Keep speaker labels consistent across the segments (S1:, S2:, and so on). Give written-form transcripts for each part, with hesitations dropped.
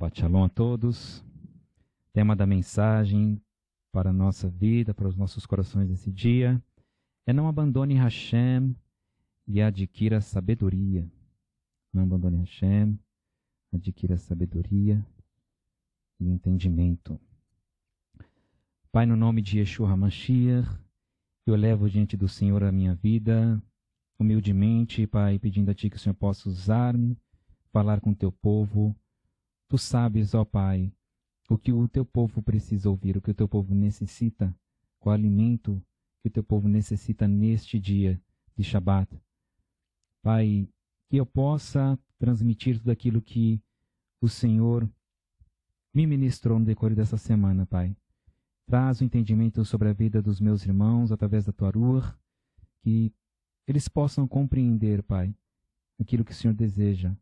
S1: Shabbat Shalom a todos. Tema da mensagem para a nossa vida, para os nossos corações esse dia, é não abandone Hashem e adquira sabedoria. Não abandone Hashem, adquira sabedoria e entendimento. Pai, no nome de Yeshua HaMashiach, eu levo diante do Senhor a minha vida, humildemente, Pai, pedindo a Ti que o Senhor possa usar-me, falar com o Teu povo. Tu sabes, ó Pai, o que o Teu povo precisa ouvir, o que o Teu povo necessita, qual alimento que o Teu povo necessita neste dia de Shabat. Pai, que eu possa transmitir tudo aquilo que o Senhor me ministrou no decorrer dessa semana, Pai. Traz o entendimento sobre a vida dos meus irmãos através da Tua Ruach, que eles possam compreender, Pai, aquilo que o Senhor deseja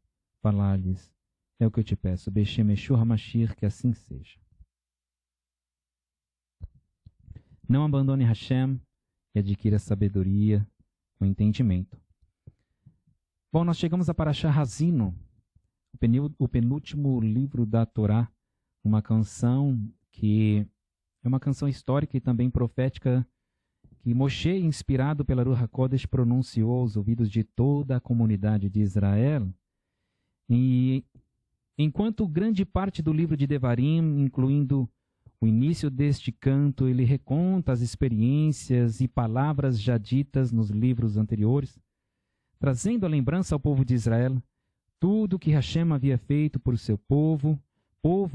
S1: falar-lhes. É o que eu te peço. Beshem Yeshua HaMashiach, que assim seja. Não abandone Hashem e adquira sabedoria, o entendimento. Bom, nós chegamos a Parashá Hazino, o penúltimo livro da Torá, uma canção que é uma canção histórica e também profética que Moshe, inspirado pela Ruach HaKodesh, pronunciou aos ouvidos de toda a comunidade de Israel. E enquanto grande parte do livro de Devarim, incluindo o início deste canto, ele reconta as experiências e palavras já ditas nos livros anteriores, trazendo a lembrança ao povo de Israel tudo que Hashem havia feito por seu povo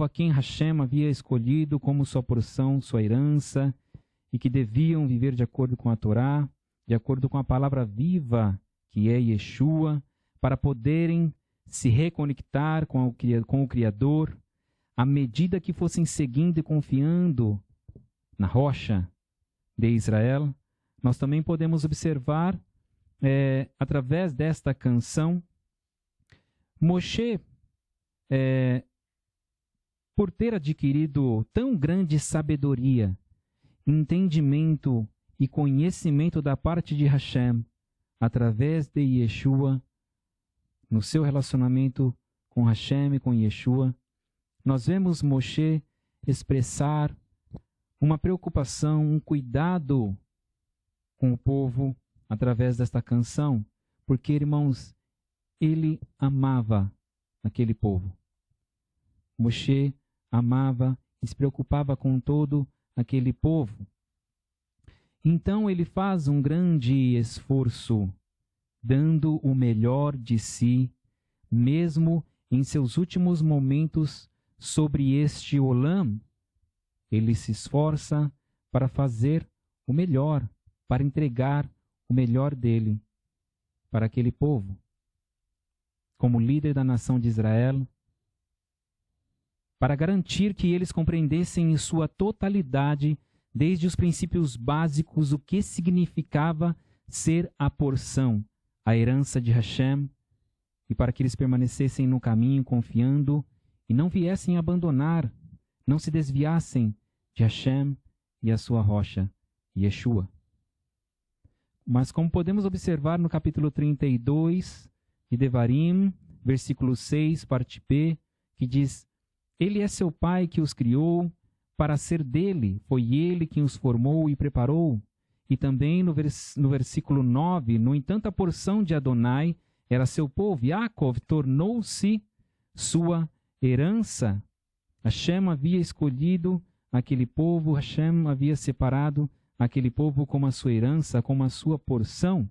S1: a quem Hashem havia escolhido como sua porção, sua herança, e que deviam viver de acordo com a Torá, de acordo com a palavra viva, que é Yeshua, para poderem se reconectar com o Criador, à medida que fossem seguindo e confiando na rocha de Israel. Nós também podemos observar, através desta canção, Moshe, por ter adquirido tão grande sabedoria, entendimento e conhecimento da parte de Hashem, através de Yeshua, no seu relacionamento com Hashem e com Yeshua, nós vemos Moshe expressar uma preocupação, um cuidado com o povo através desta canção, porque, irmãos, ele amava aquele povo. Moshe amava e se preocupava com todo aquele povo. Então ele faz um grande esforço, dando o melhor de si, mesmo em seus últimos momentos sobre este olam. Ele se esforça para fazer o melhor, para entregar o melhor dele para aquele povo. Como líder da nação de Israel, para garantir que eles compreendessem em sua totalidade, desde os princípios básicos, o que significava ser a porção, a herança de Hashem, e para que eles permanecessem no caminho confiando e não viessem abandonar, não se desviassem de Hashem e a sua rocha, Yeshua. Mas como podemos observar no capítulo 32 de Devarim, versículo 6, parte B, que diz: Ele é seu pai que os criou para ser dele, foi ele quem os formou e preparou. E também no versículo 9, no entanto, a porção de Adonai era seu povo. Yaakov tornou-se sua herança. Hashem havia escolhido aquele povo, Hashem havia separado aquele povo como a sua herança, como a sua porção.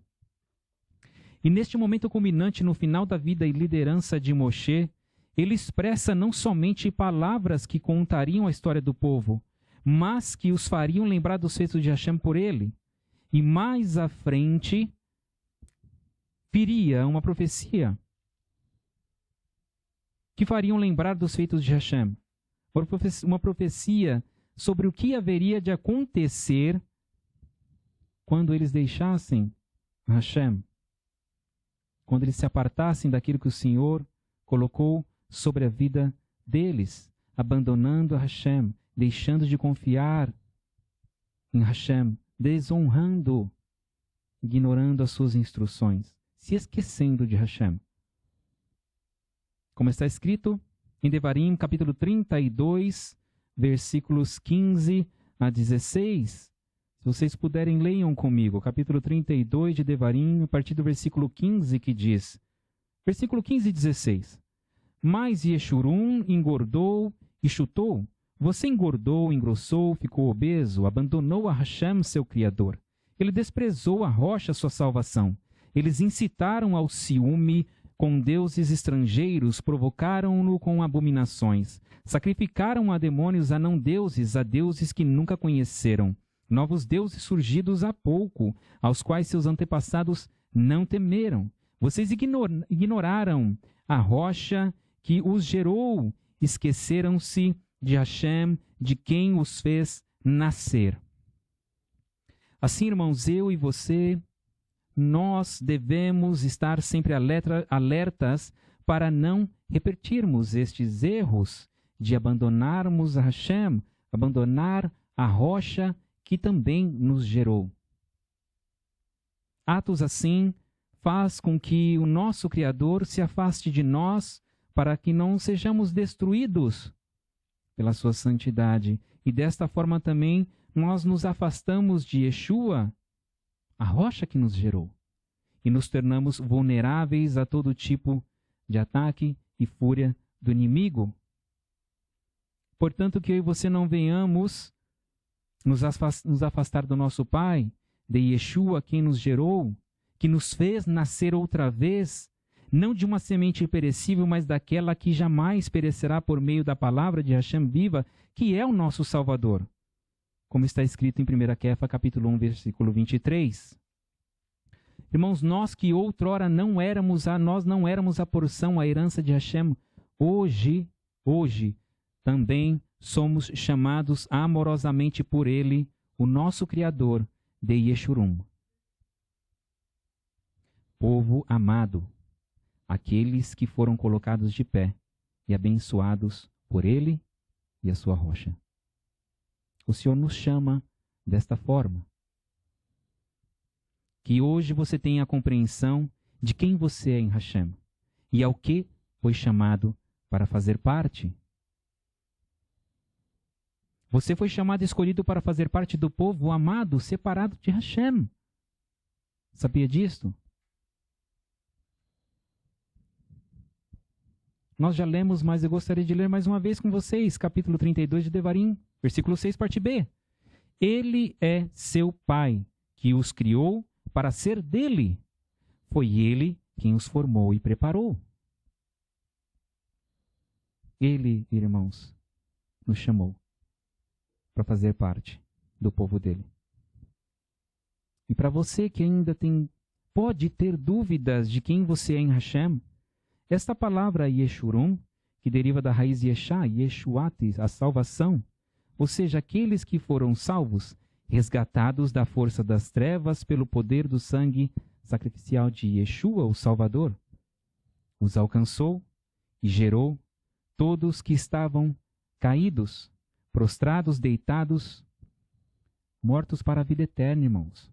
S1: E neste momento culminante, no final da vida e liderança de Moshe, ele expressa não somente palavras que contariam a história do povo, mas que os fariam lembrar dos feitos de Hashem por ele. E mais à frente, viria uma profecia que fariam lembrar dos feitos de Hashem. Uma profecia sobre o que haveria de acontecer quando eles deixassem Hashem, quando eles se apartassem daquilo que o Senhor colocou sobre a vida deles, abandonando a Hashem, deixando de confiar em Hashem, desonrando, ignorando as suas instruções, se esquecendo de Hashem. Como está escrito em Devarim, capítulo 32, versículos 15 a 16. Se vocês puderem, leiam comigo. Capítulo 32 de Devarim, a partir do versículo 15, que diz... Versículo 15 e 16. Mas Yeshurun engordou e chutou. Você engordou, engrossou, ficou obeso, abandonou a Hashem, seu Criador. Ele desprezou a rocha, sua salvação. Eles incitaram ao ciúme com deuses estrangeiros, provocaram-no com abominações. Sacrificaram a demônios, a não deuses, a deuses que nunca conheceram. Novos deuses surgidos há pouco, aos quais seus antepassados não temeram. Vocês ignoraram a rocha que os gerou, esqueceram-se de Hashem, de quem os fez nascer. Assim, irmãos, eu e você, nós devemos estar sempre alertas para não repetirmos estes erros de abandonarmos a Hashem, abandonar a rocha que também nos gerou. Atos assim faz com que o nosso Criador se afaste de nós para que não sejamos destruídos pela sua santidade. E desta forma também nós nos afastamos de Yeshua, a rocha que nos gerou, e nos tornamos vulneráveis a todo tipo de ataque e fúria do inimigo. Portanto, que eu e você não venhamos nos afastar do nosso Pai, de Yeshua, quem nos gerou, que nos fez nascer outra vez, não de uma semente perecível, mas daquela que jamais perecerá por meio da palavra de Hashem viva, que é o nosso Salvador. Como está escrito em 1 Kefa, capítulo 1, versículo 23. Irmãos, nós que outrora nós não éramos a porção, a herança de Hashem, hoje também somos chamados amorosamente por Ele, o nosso Criador, de Yeshurun. Povo amado, aqueles que foram colocados de pé e abençoados por Ele e a sua rocha. O Senhor nos chama desta forma. Que hoje você tenha a compreensão de quem você é em Hashem e ao que foi chamado para fazer parte. Você foi chamado e escolhido para fazer parte do povo amado, separado de Hashem. Sabia disto? Nós já lemos, mas eu gostaria de ler mais uma vez com vocês, capítulo 32 de Devarim, versículo 6, parte B. Ele é seu Pai, que os criou para ser dele. Foi ele quem os formou e preparou. Ele, irmãos, nos chamou para fazer parte do povo dele. E para você que ainda pode ter dúvidas de quem você é em Hashem, esta palavra Yeshurun, que deriva da raiz Yeshá, Yeshuat, a salvação, ou seja, aqueles que foram salvos, resgatados da força das trevas pelo poder do sangue sacrificial de Yeshua, o Salvador, os alcançou e gerou todos que estavam caídos, prostrados, deitados, mortos para a vida eterna, irmãos.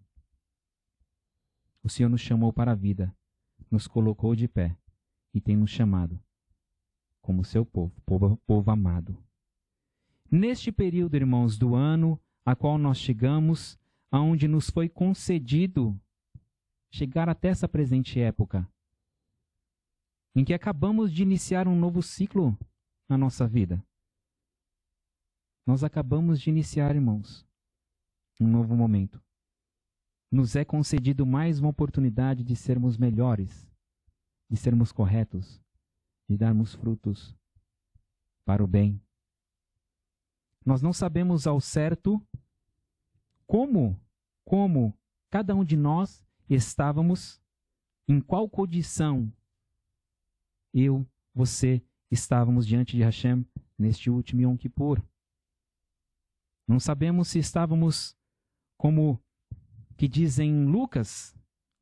S1: O Senhor nos chamou para a vida, nos colocou de pé e tem nos chamado como seu povo amado. Neste período, irmãos, do ano a qual nós chegamos, aonde nos foi concedido chegar até essa presente época, em que acabamos de iniciar um novo ciclo na nossa vida. Nós acabamos de iniciar, irmãos, um novo momento. Nos é concedido mais uma oportunidade de sermos melhores, de sermos corretos, de darmos frutos para o bem. Nós não sabemos ao certo como cada um de nós estávamos, em qual condição eu, você, estávamos diante de Hashem neste último Yom Kippur. Não sabemos se estávamos como que diz em Lucas,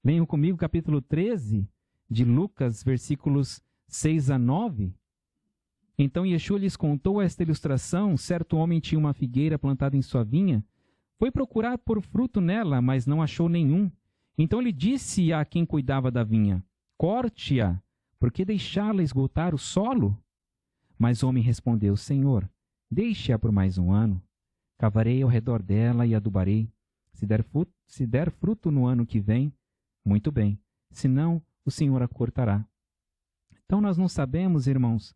S1: leiam comigo capítulo 13 de Lucas, versículos 6 a 9. Então Yeshua lhes contou esta ilustração: certo homem tinha uma figueira plantada em sua vinha, foi procurar por fruto nela, mas não achou nenhum. Então ele disse a quem cuidava da vinha: corte-a, por que deixá-la esgotar o solo? Mas o homem respondeu: Senhor, deixe-a por mais 1 ano. Cavarei ao redor dela e adubarei. Se der fruto no ano que vem, muito bem. Se não, o Senhor a cortará. Então nós não sabemos, irmãos,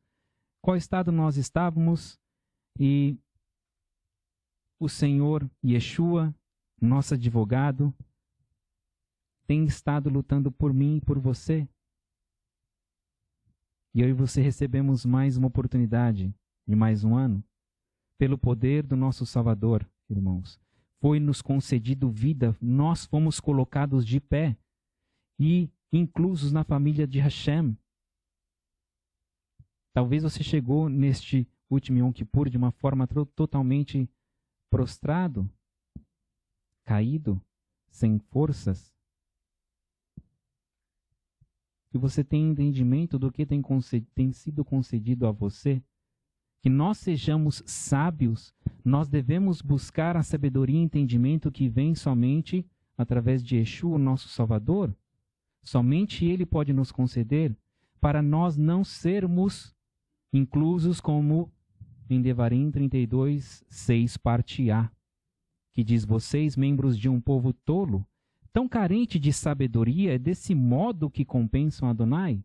S1: qual estado nós estávamos, e o Senhor Yeshua, nosso advogado, tem estado lutando por mim e por você. E eu e você recebemos mais uma oportunidade de mais 1 ano. Pelo poder do nosso Salvador, irmãos, foi-nos concedido vida, nós fomos colocados de pé e inclusos na família de Hashem. Talvez você chegou neste último Yom Kippur de uma forma totalmente prostrado, caído, sem forças. Que você tenha entendimento do que tem sido concedido a você. Que nós sejamos sábios, nós devemos buscar a sabedoria e entendimento que vem somente através de Yeshua, nosso Salvador. Somente Ele pode nos conceder, para nós não sermos inclusos como em Devarim 32, 6, parte A, que diz: vocês, membros de um povo tolo, tão carente de sabedoria, é desse modo que compensam Adonai?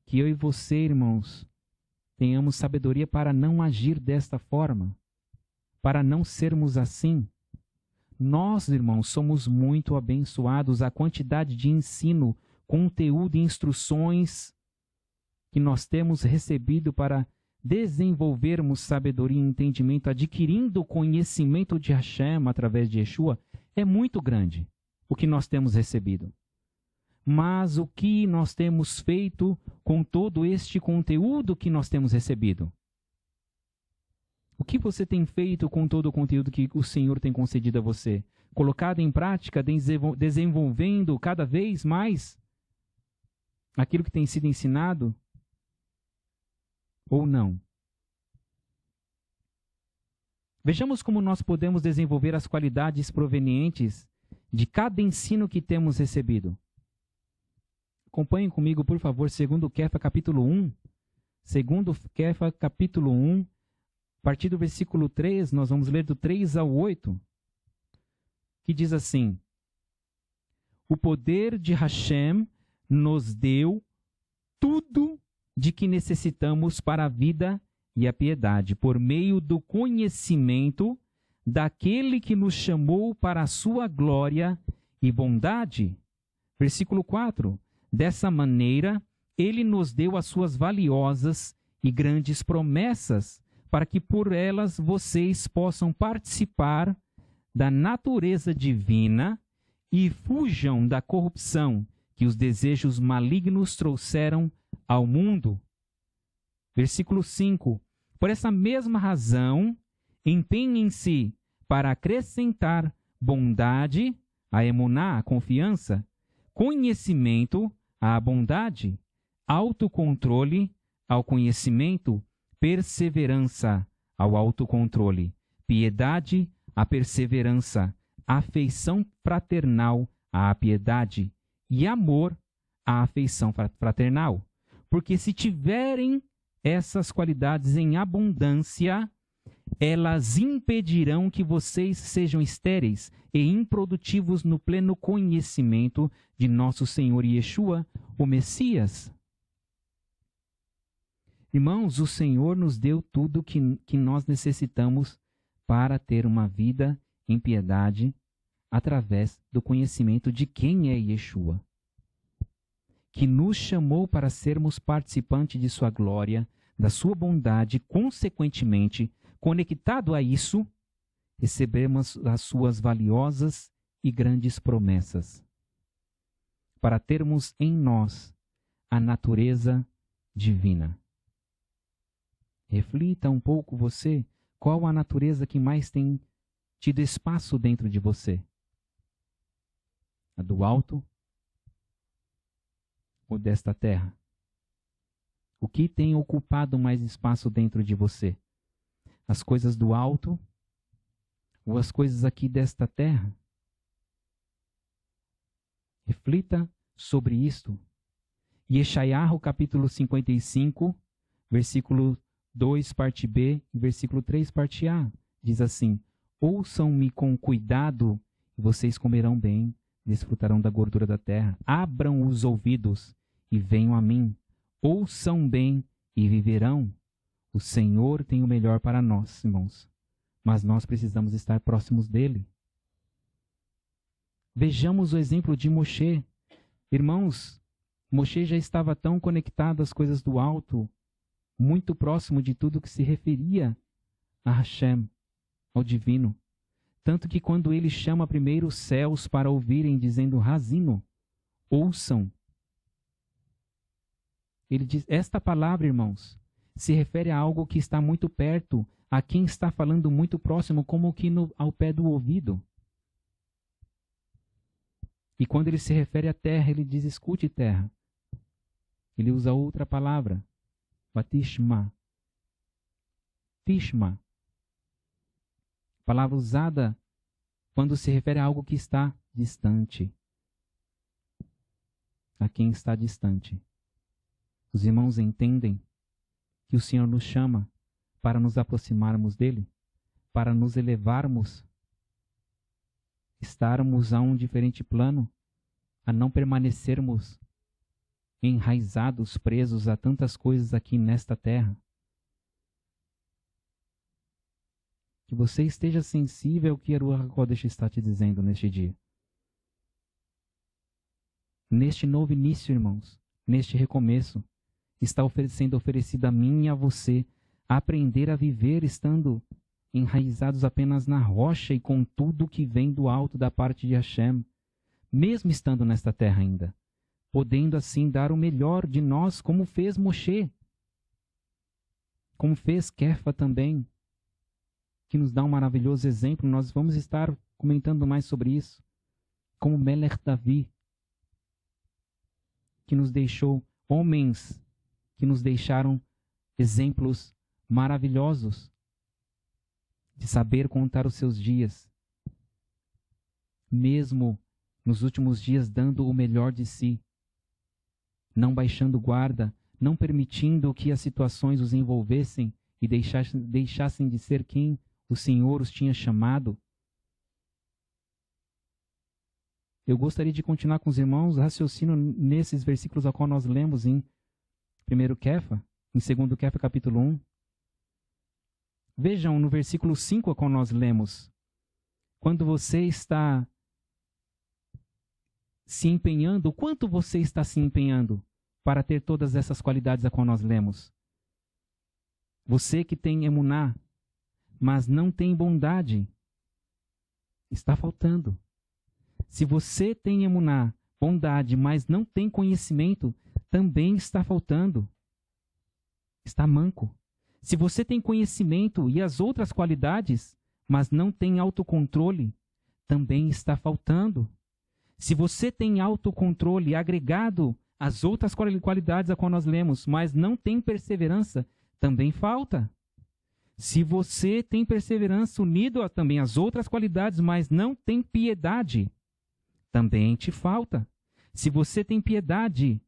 S1: Que eu e você, irmãos, tenhamos sabedoria para não agir desta forma, para não sermos assim. Nós, irmãos, somos muito abençoados. A quantidade de ensino, conteúdo e instruções que nós temos recebido para desenvolvermos sabedoria e entendimento, adquirindo conhecimento de Hashem através de Yeshua, é muito grande o que nós temos recebido. Mas o que nós temos feito com todo este conteúdo que nós temos recebido? O que você tem feito com todo o conteúdo que o Senhor tem concedido a você? Colocado em prática, desenvolvendo cada vez mais aquilo que tem sido ensinado? Ou não? Vejamos como nós podemos desenvolver as qualidades provenientes de cada ensino que temos recebido. Acompanhem comigo, por favor, 2 Kefa, capítulo 1. 2 Kefa, capítulo 1, a partir do versículo 3, nós vamos ler do 3 ao 8, que diz assim: o poder de Hashem nos deu tudo de que necessitamos para a vida e a piedade, por meio do conhecimento daquele que nos chamou para a sua glória e bondade. Versículo 4. Dessa maneira, ele nos deu as suas valiosas e grandes promessas, para que por elas vocês possam participar da natureza divina e fujam da corrupção que os desejos malignos trouxeram ao mundo. Versículo 5. Por essa mesma razão, empenhem-se para acrescentar bondade, a emuná, a confiança, conhecimento, à bondade, autocontrole, ao conhecimento, perseverança, ao autocontrole, piedade, à perseverança, afeição fraternal, à piedade, e amor, à afeição fraternal. Porque se tiverem essas qualidades em abundância, elas impedirão que vocês sejam estéreis e improdutivos no pleno conhecimento de nosso Senhor Yeshua, o Messias. Irmãos, o Senhor nos deu tudo que nós necessitamos para ter uma vida em piedade através do conhecimento de quem é Yeshua, que nos chamou para sermos participantes de sua glória, da sua bondade, consequentemente, conectado a isso, recebemos as suas valiosas e grandes promessas, para termos em nós a natureza divina. Reflita um pouco você, qual a natureza que mais tem tido espaço dentro de você? A do alto ou desta terra? O que tem ocupado mais espaço dentro de você? As coisas do alto ou as coisas aqui desta terra? Reflita sobre isto. Yeshayahu, capítulo 55, Versículo 2, parte B, e versículo 3, parte A. Diz assim: ouçam-me com cuidado, e vocês comerão bem, desfrutarão da gordura da terra. Abram os ouvidos e venham a mim. Ouçam bem e viverão. O Senhor tem o melhor para nós, irmãos. Mas nós precisamos estar próximos dele. Vejamos o exemplo de Moshe. Irmãos, Moshe já estava tão conectado às coisas do alto, muito próximo de tudo que se referia a Hashem, ao divino. Tanto que quando ele chama primeiro os céus para ouvirem, dizendo, Razino, ouçam. Ele diz, esta palavra, irmãos, se refere a algo que está muito perto, a quem está falando muito próximo, como que ao pé do ouvido. E quando ele se refere à terra, ele diz, escute terra. Ele usa outra palavra, Batishma. Tishma. Palavra usada quando se refere a algo que está distante. A quem está distante. Os irmãos entendem que o Senhor nos chama para nos aproximarmos dele, para nos elevarmos, estarmos a um diferente plano, a não permanecermos enraizados, presos a tantas coisas aqui nesta terra. Que você esteja sensível ao que a Ruach HaKodesh está te dizendo neste dia. Neste novo início, irmãos, neste recomeço, está sendo oferecido a mim e a você aprender a viver estando enraizados apenas na rocha e com tudo que vem do alto da parte de Hashem, mesmo estando nesta terra ainda, podendo assim dar o melhor de nós, como fez Moshe, como fez Kefa também, que nos dá um maravilhoso exemplo. Nós vamos estar comentando mais sobre isso, como Melech Davi, que nos deixou homens, que nos deixaram exemplos maravilhosos de saber contar os seus dias, mesmo nos últimos dias dando o melhor de si, não baixando guarda, não permitindo que as situações os envolvessem e deixassem de ser quem o Senhor os tinha chamado. Eu gostaria de continuar com os irmãos raciocínio nesses versículos a qual nós lemos em 1 Kefa, em 2 Kefa capítulo 1. Vejam no versículo 5 a qual nós lemos. Quando você está se empenhando, o quanto você está se empenhando para ter todas essas qualidades a qual nós lemos? Você que tem emuná, mas não tem bondade, está faltando. Se você tem emuná, bondade, mas não tem conhecimento, também está faltando. Está manco. Se você tem conhecimento e as outras qualidades, mas não tem autocontrole, também está faltando. Se você tem autocontrole agregado às outras qualidades a qual nós lemos, mas não tem perseverança, também falta. Se você tem perseverança unido a também às outras qualidades, mas não tem piedade, também te falta. Se você tem piedade,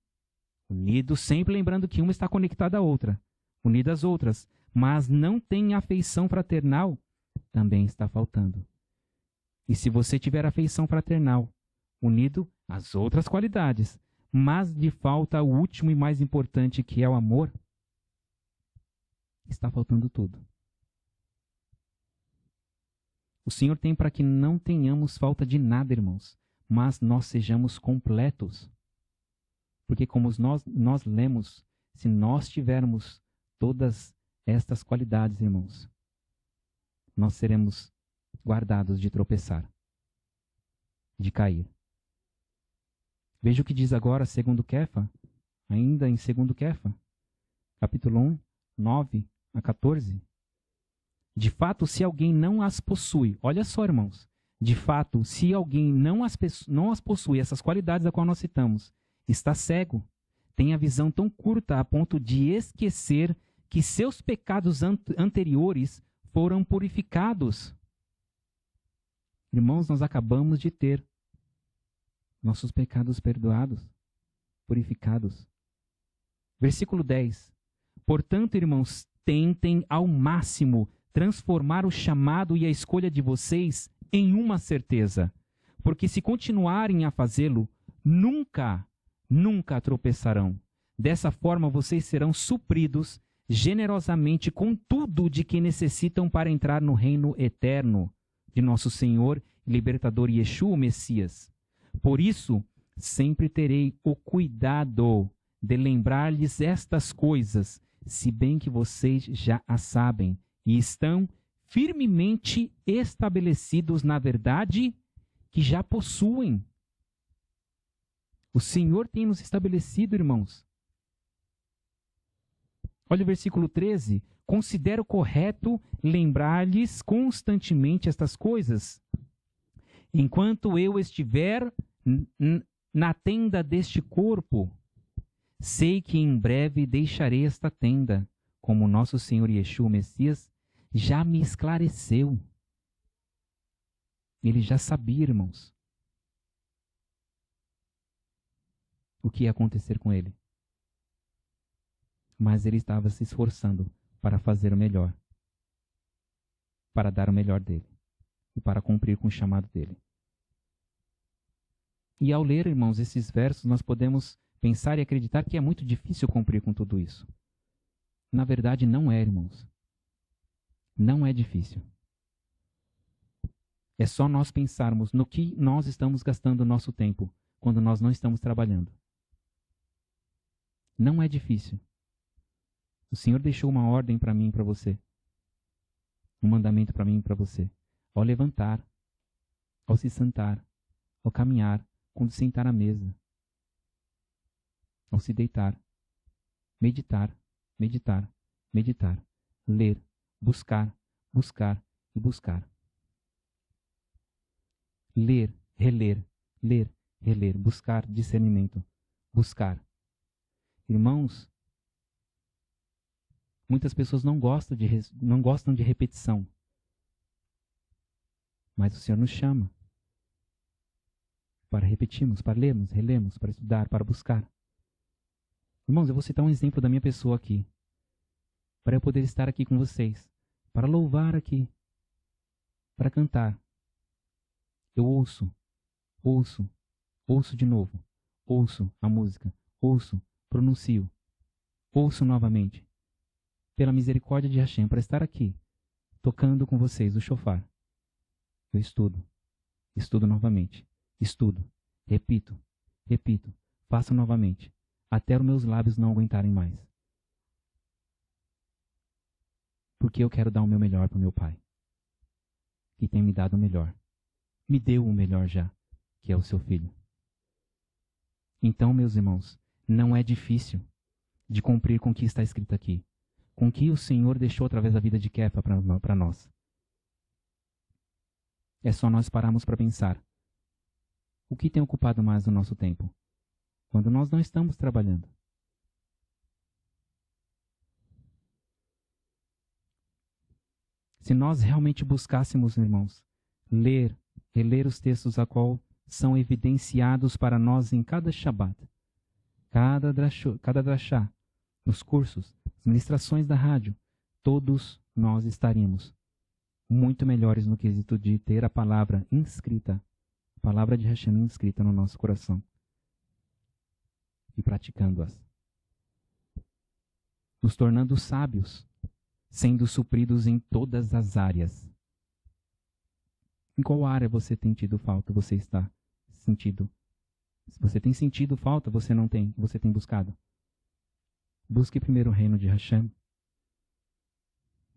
S1: unido, sempre lembrando que uma está conectada à outra, unida às outras, mas não tem afeição fraternal, também está faltando. E se você tiver afeição fraternal, unido às outras qualidades, mas lhe falta o último e mais importante, que é o amor, está faltando tudo. O Senhor tem para que não tenhamos falta de nada, irmãos, mas nós sejamos completos. Porque como nós lemos, se nós tivermos todas estas qualidades, irmãos, nós seremos guardados de tropeçar, de cair. Veja o que diz agora, segundo Kefa, ainda em 2 Kefa, capítulo 1, 9 a 14. De fato, se alguém não as possui, olha só, irmãos, de fato, se alguém não as possui, essas qualidades a qual nós citamos, está cego, tem a visão tão curta a ponto de esquecer que seus pecados anteriores foram purificados. Irmãos, nós acabamos de ter nossos pecados perdoados, purificados. Versículo 10. Portanto, irmãos, tentem ao máximo transformar o chamado e a escolha de vocês em uma certeza. Porque se continuarem a fazê-lo, nunca tropeçarão. Dessa forma, vocês serão supridos generosamente com tudo de que necessitam para entrar no reino eterno de nosso Senhor e Libertador Yeshua, o Messias. Por isso, sempre terei o cuidado de lembrar-lhes estas coisas, se bem que vocês já as sabem e estão firmemente estabelecidos na verdade que já possuem. O Senhor tem nos estabelecido, irmãos. Olha o versículo 13. Considero correto lembrar-lhes constantemente estas coisas, enquanto eu estiver na tenda deste corpo. Sei que em breve deixarei esta tenda, como nosso Senhor Yeshua, o Messias, já me esclareceu. Ele já sabia, irmãos, o que ia acontecer com ele. Mas ele estava se esforçando para fazer o melhor, para dar o melhor dele e para cumprir com o chamado dele. E ao ler, irmãos, esses versos, nós podemos pensar e acreditar que é muito difícil cumprir com tudo isso. Na verdade, não é, irmãos. Não é difícil. É só nós pensarmos no que nós estamos gastando o nosso tempo quando nós não estamos trabalhando. Não é difícil. O Senhor deixou uma ordem para mim e para você. Um mandamento para mim e para você. Ao levantar, ao se sentar, ao caminhar, quando sentar à mesa, ao se deitar, meditar, meditar, meditar, ler, buscar, buscar e buscar. Ler, reler, buscar discernimento, buscar. Irmãos, muitas pessoas não gostam de repetição, mas o Senhor nos chama para repetirmos, para lermos, relemos, para estudar, para buscar. Irmãos, eu vou citar um exemplo da minha pessoa aqui, para eu poder estar aqui com vocês, para louvar aqui, para cantar. Eu ouço de novo, ouço a música, ouço, pronuncio, ouço novamente, pela misericórdia de Hashem, para estar aqui, tocando com vocês o shofar. Eu estudo novamente, estudo, repito, faço novamente, até os meus lábios não aguentarem mais. Porque eu quero dar o meu melhor para o meu Pai, que tem me dado o melhor. Me deu o melhor já, que é o seu Filho. Então, meus irmãos, não é difícil de cumprir com o que está escrito aqui, com o que o Senhor deixou através da vida de Kefa para nós. É só nós pararmos para pensar. O que tem ocupado mais o nosso tempo? Quando nós não estamos trabalhando. Se nós realmente buscássemos, irmãos, reler os textos a qual são evidenciados para nós em cada Shabbat, cada drashá, nos cursos, as ministrações da rádio, todos nós estaríamos muito melhores no quesito de ter a palavra inscrita, a palavra de Hashem inscrita no nosso coração e praticando-as, nos tornando sábios, sendo supridos em todas as áreas. Em qual área você tem tido falta, você está sentido? Se você tem sentido falta, você não tem, você tem buscado. Busque primeiro o reino de Hashem.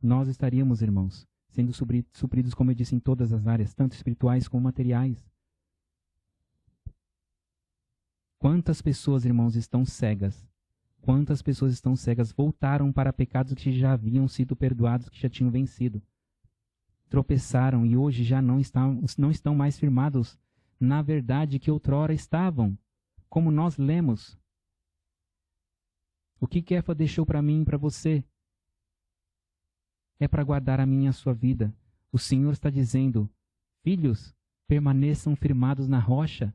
S1: Nós estaríamos, irmãos, sendo supridos, como eu disse, em todas as áreas, tanto espirituais como materiais. Quantas pessoas, irmãos, estão cegas? Quantas pessoas estão cegas, voltaram para pecados que já haviam sido perdoados, que já tinham vencido? Tropeçaram e hoje já não estão mais firmados na verdade que outrora estavam, como nós lemos. O que Kefa deixou para mim e para você é para guardar a minha e a sua vida. O Senhor está dizendo, filhos, permaneçam firmados na rocha.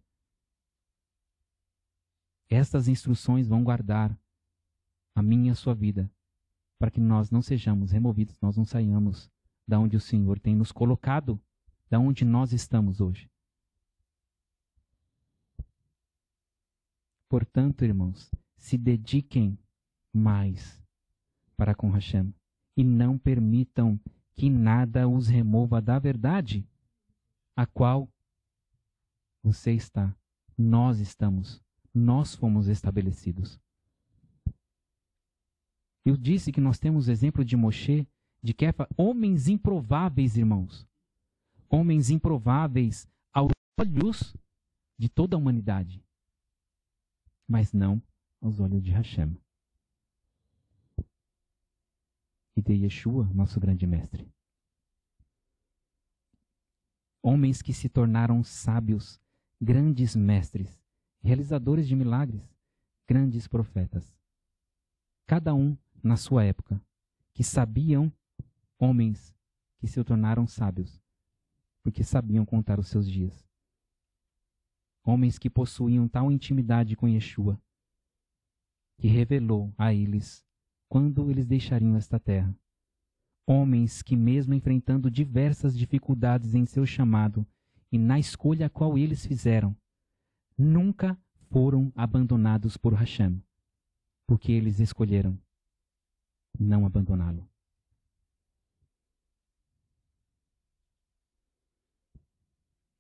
S1: Estas instruções vão guardar a minha e a sua vida para que nós não sejamos removidos, nós não saiamos da onde o Senhor tem nos colocado, da onde nós estamos hoje. Portanto, irmãos, se dediquem mais para com Hashem e não permitam que nada os remova da verdade a qual você está, nós estamos, nós fomos estabelecidos. Eu disse que nós temos o exemplo de Moshe, de Kefa, homens improváveis, irmãos. Homens improváveis aos olhos de toda a humanidade, mas não aos olhos de Hashem e de Yeshua, nosso grande mestre. Homens que se tornaram sábios, grandes mestres, realizadores de milagres, grandes profetas. Cada um na sua época, que sabiam, homens que se tornaram sábios, porque sabiam contar os seus dias. Homens que possuíam tal intimidade com Yeshua, que revelou a eles quando eles deixariam esta terra. Homens que, mesmo enfrentando diversas dificuldades em seu chamado e na escolha a qual eles fizeram, nunca foram abandonados por Hashem, porque eles escolheram não abandoná-lo.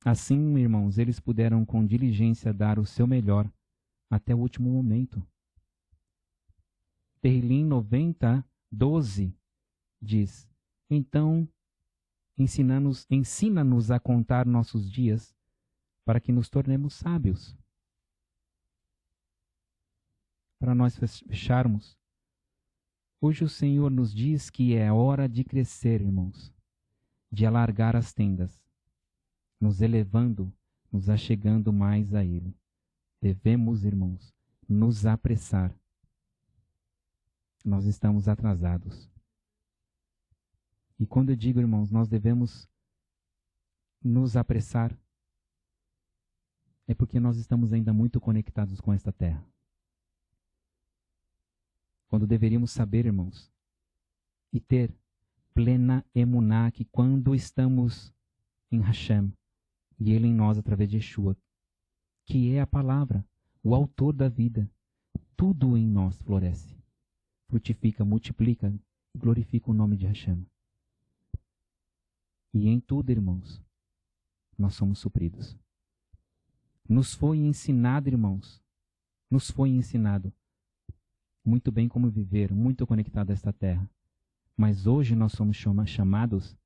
S1: Assim, irmãos, eles puderam com diligência dar o seu melhor até o último momento. Tehillim 90:12 diz: então, ensina-nos a contar nossos dias para que nos tornemos sábios. Para nós fecharmos, hoje o Senhor nos diz que é hora de crescer, irmãos, de alargar as tendas, nos elevando, nos achegando mais a Ele. Devemos, irmãos, nos apressar. Nós estamos atrasados. E quando eu digo, irmãos, nós devemos nos apressar, é porque nós estamos ainda muito conectados com esta terra. Quando deveríamos saber, irmãos, e ter plena emuná, que quando estamos em Hashem, e Ele em nós através de Yeshua, que é a palavra, o autor da vida, tudo em nós floresce, frutifica, multiplica e glorifica o nome de Hashem. E em tudo, irmãos, nós somos supridos. Nos foi ensinado, irmãos, nos foi ensinado muito bem como viver, muito conectado a esta terra. Mas hoje nós somos chamados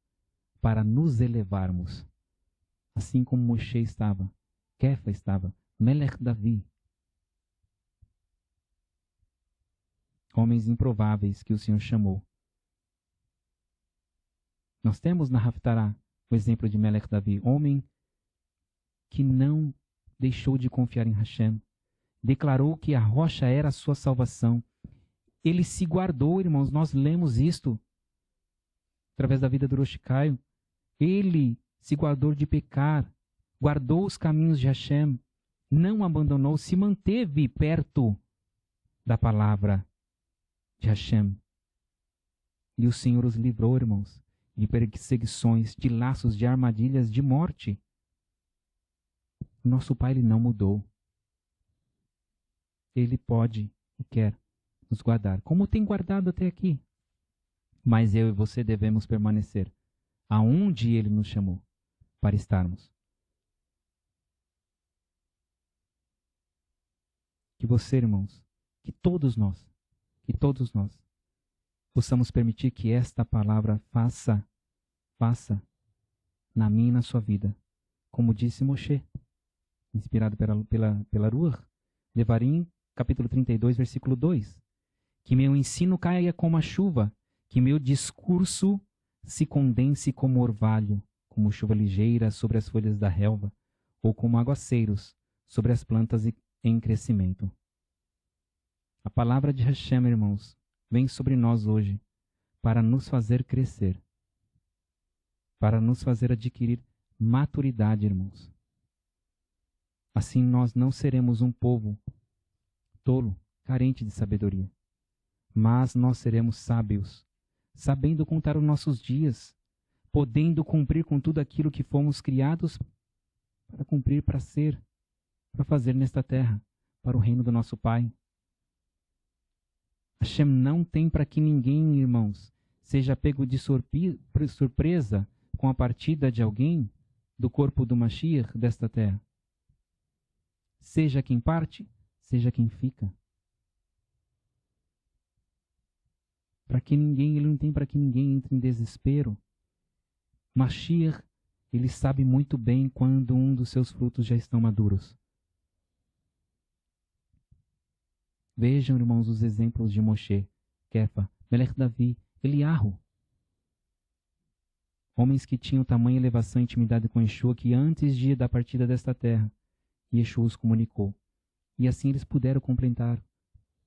S1: para nos elevarmos. Assim como Moshe estava, Kefa estava, Melech Davi. Homens improváveis que o Senhor chamou. Nós temos na Haftarah o exemplo de Melech Davi, homem que não deixou de confiar em Hashem, declarou que a rocha era a sua salvação. Ele se guardou, irmãos, nós lemos isto através da vida do Rosh Caio. Ele se guardou de pecar, guardou os caminhos de Hashem, não abandonou, se manteve perto da palavra de Hashem. E o Senhor os livrou, irmãos, de perseguições, de laços, de armadilhas, de morte. Nosso Pai, Ele não mudou. Ele pode e quer nos guardar, como tem guardado até aqui. Mas eu e você devemos permanecer aonde Ele nos chamou para estarmos. Que você, irmãos, que todos nós possamos permitir que esta palavra faça na minha e na sua vida, como disse Moshe, inspirado pela Ruach, Devarim, capítulo 32, versículo 2. Que meu ensino caia como a chuva, que meu discurso se condense como orvalho, como chuva ligeira sobre as folhas da relva, ou como aguaceiros sobre as plantas em crescimento. A palavra de Hashem, irmãos, vem sobre nós hoje para nos fazer crescer, para nos fazer adquirir maturidade, irmãos. Assim nós não seremos um povo tolo, carente de sabedoria, mas nós seremos sábios, sabendo contar os nossos dias, podendo cumprir com tudo aquilo que fomos criados para cumprir, para ser, para fazer nesta terra, para o reino do nosso Pai. Hashem não tem para que ninguém, irmãos, seja pego de surpresa com a partida de alguém do corpo do Mashiach desta terra. Seja quem parte, seja quem fica. Para que ninguém, ele não tem para que ninguém entre em desespero. Mashiach, ele sabe muito bem quando um dos seus frutos já estão maduros. Vejam, irmãos, os exemplos de Moshe, Kefa, Melech Davi, Eliarro. Homens que tinham tamanha elevação e intimidade com Yeshua que antes da partida desta terra, Yeshua os comunicou. E assim eles puderam completar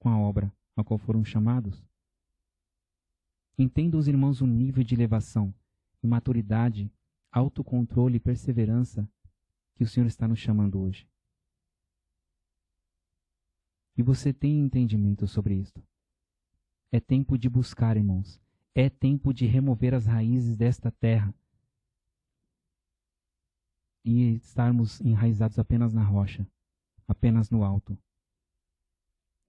S1: com a obra a qual foram chamados. Entendam os irmãos o nível de elevação, e maturidade, autocontrole e perseverança que o Senhor está nos chamando hoje. E você tem entendimento sobre isso. É tempo de buscar, irmãos. É tempo de remover as raízes desta terra e estarmos enraizados apenas na rocha, apenas no alto.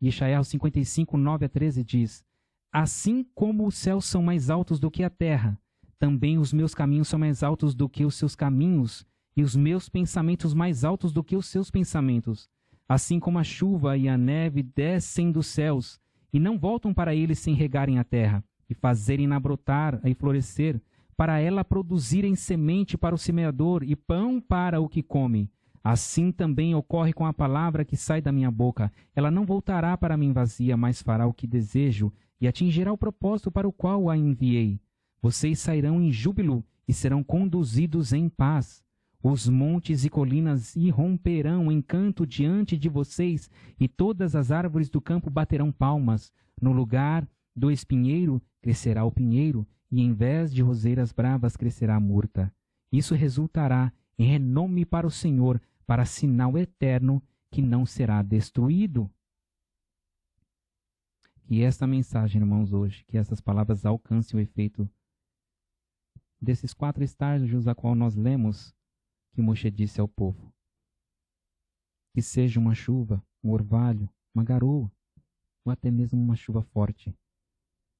S1: Yeshayahu 55, 9-13 diz: assim como os céus são mais altos do que a terra, também os meus caminhos são mais altos do que os seus caminhos, e os meus pensamentos mais altos do que os seus pensamentos. Assim como a chuva e a neve descem dos céus, e não voltam para eles sem regarem a terra, e fazerem-na brotar e florescer, para ela produzirem semente para o semeador e pão para o que come. Assim também ocorre com a palavra que sai da minha boca. Ela não voltará para mim vazia, mas fará o que desejo, e atingirá o propósito para o qual a enviei. Vocês sairão em júbilo e serão conduzidos em paz. Os montes e colinas irromperão em canto diante de vocês, e todas as árvores do campo baterão palmas. No lugar do espinheiro crescerá o pinheiro, e em vez de roseiras bravas crescerá a murta. Isso resultará em renome para o Senhor, para sinal eterno que não será destruído. Que esta mensagem, irmãos, hoje, que essas palavras alcancem o efeito desses 4 estágios a qual nós lemos, que Moshe disse ao povo. Que seja uma chuva, um orvalho, uma garoa, ou até mesmo uma chuva forte,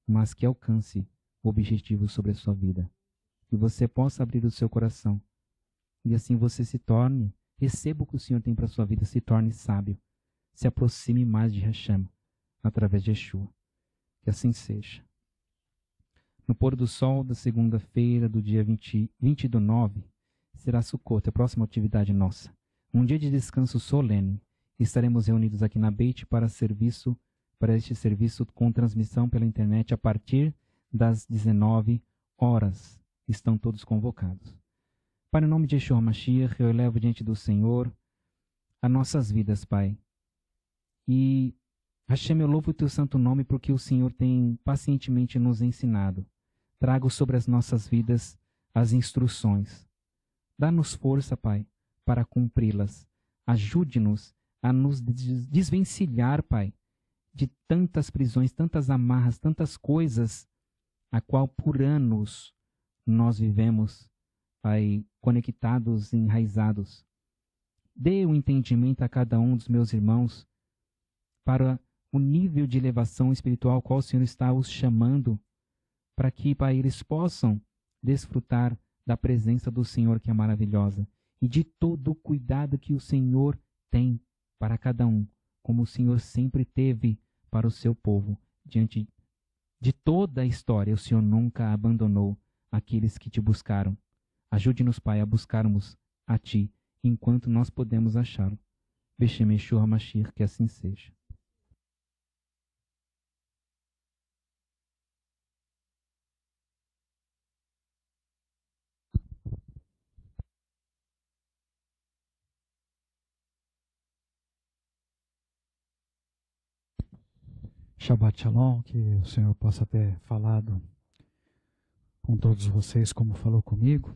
S1: mas que alcance o objetivo sobre a sua vida. Que você possa abrir o seu coração, e assim você se torne, receba o que o Senhor tem para a sua vida, se torne sábio, se aproxime mais de Hashem, através de Yeshua. Que assim seja. No pôr do sol da segunda-feira do dia 20/9, será Sukkot, a próxima atividade nossa. Um dia de descanso solene. Estaremos reunidos aqui na Beit para este serviço com transmissão pela internet a partir das 19 horas. Estão todos convocados. Pai, em nome de Yeshua Mashiach, eu elevo diante do Senhor as nossas vidas, Pai. E Hashem, eu louvo o teu santo nome porque o Senhor tem pacientemente nos ensinado. Trago sobre as nossas vidas as instruções. Dá-nos força, Pai, para cumpri-las. Ajude-nos a nos desvencilhar, Pai, de tantas prisões, tantas amarras, tantas coisas a qual por anos nós vivemos, Pai, conectados e enraizados. Dê o entendimento a cada um dos meus irmãos para o nível de elevação espiritual ao qual o Senhor está os chamando, para que, Pai, eles possam desfrutar da presença do Senhor, que é maravilhosa, e de todo o cuidado que o Senhor tem para cada um, como o Senhor sempre teve para o seu povo. Diante de toda a história, o Senhor nunca abandonou aqueles que te buscaram. Ajude-nos, Pai, a buscarmos a Ti, enquanto nós podemos achá-lo. Beshem Yeshua Mashiach, que assim seja.
S2: Shabbat Shalom, que o Senhor possa ter falado com todos vocês como falou comigo,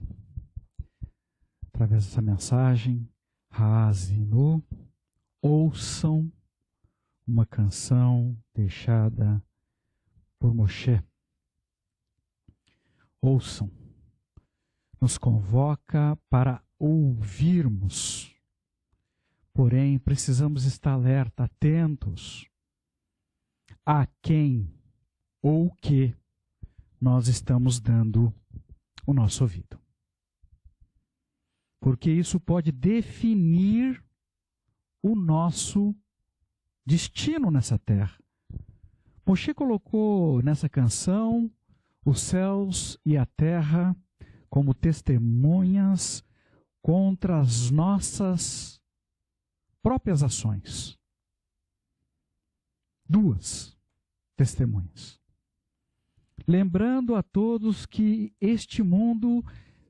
S2: através dessa mensagem. Haazinu, ouçam uma canção deixada por Moshe. Ouçam, nos convoca para ouvirmos. Porém, precisamos estar alerta, atentos a quem ou o que nós estamos dando o nosso ouvido. Porque isso pode definir o nosso destino nessa terra. Moshe colocou nessa canção os céus e a terra como testemunhas contra as nossas próprias ações. Duas testemunhas. Lembrando a todos que este mundo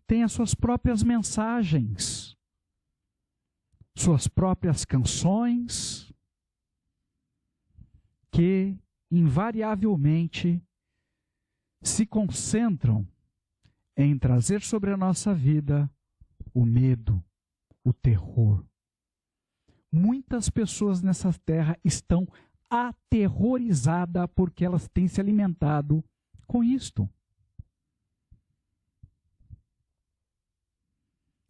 S2: tem as suas próprias mensagens, suas próprias canções, que invariavelmente se concentram em trazer sobre a nossa vida o medo, o terror. Muitas pessoas nessa terra estão aterrorizadas porque elas têm se alimentado com isto.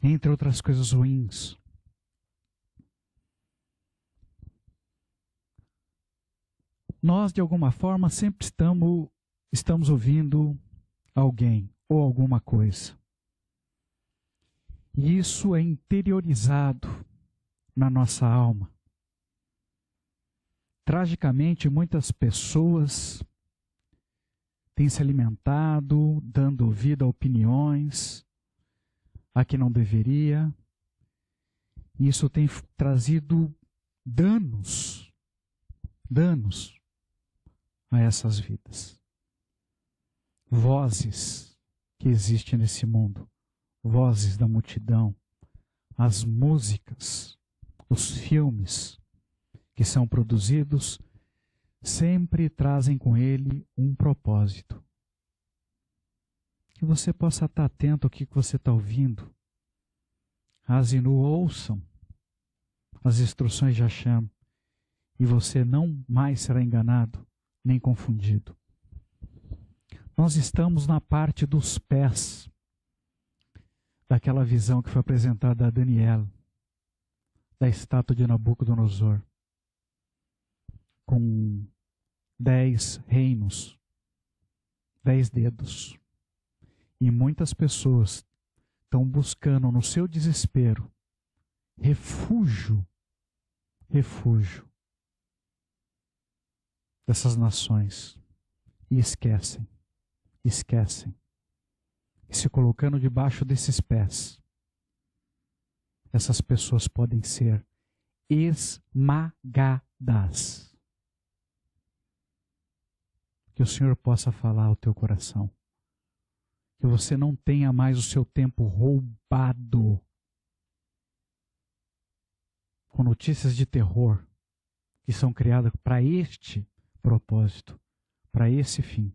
S2: Entre outras coisas ruins. Nós, de alguma forma, sempre estamos ouvindo alguém ou alguma coisa. E isso é interiorizado na nossa alma. Tragicamente, muitas pessoas têm se alimentado, dando ouvido a opiniões, a que não deveria. Isso tem trazido danos a essas vidas. Vozes que existem nesse mundo, vozes da multidão, as músicas, os filmes que são produzidos, sempre trazem com ele um propósito. Que você possa estar atento ao que você está ouvindo. Hazinu, ouçam as instruções de Hashem, e você não mais será enganado, nem confundido. Nós estamos na parte dos pés daquela visão que foi apresentada a Daniel, da estátua de Nabucodonosor, com 10 reinos, 10 dedos. E muitas pessoas estão buscando no seu desespero refúgio dessas nações, e esquecem, e se colocando debaixo desses pés. Essas pessoas podem ser esmagadas. Que o Senhor possa falar ao teu coração. Que você não tenha mais o seu tempo roubado com notícias de terror que são criadas para este propósito, para esse fim.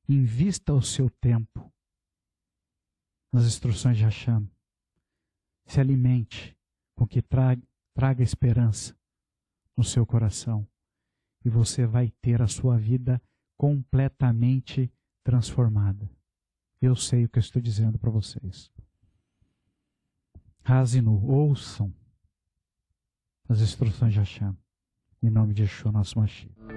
S2: Invista o seu tempo nas instruções de Hashem. Se alimente com que traga esperança no seu coração. E você vai ter a sua vida completamente transformada. Eu sei o que eu estou dizendo para vocês. Hazinu, ouçam as instruções de Hashem. Em nome de Yeshua, nosso Mashiach.